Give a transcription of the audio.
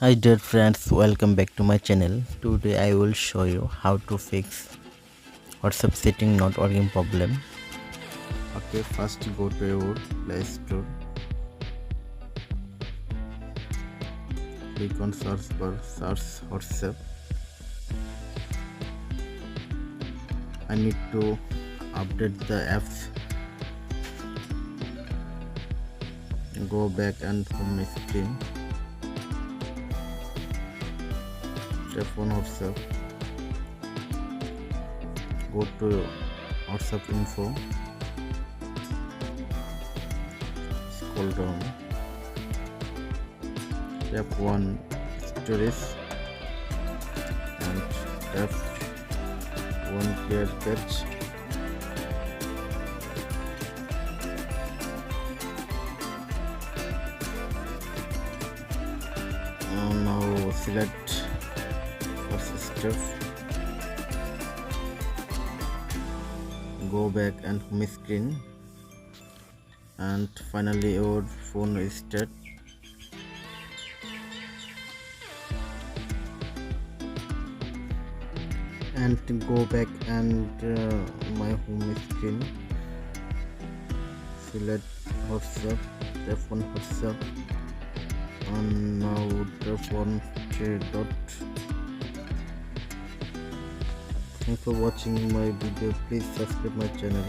Hi dear friends, welcome back to my channel. Today I will show you how to fix WhatsApp setting not working problem. Okay, first go to your Play Store, click on search bar, search WhatsApp. I need to update the apps. Go back and home screen, tap on WhatsApp, go to WhatsApp info, scroll down, tap one storage and tap one clear cache. Now select first step, go back and home screen, and finally your phone restart. And go back and my home screen, select WhatsApp, tap on WhatsApp, and now tap on three dot. Thanks for watching my video. Please subscribe my channel.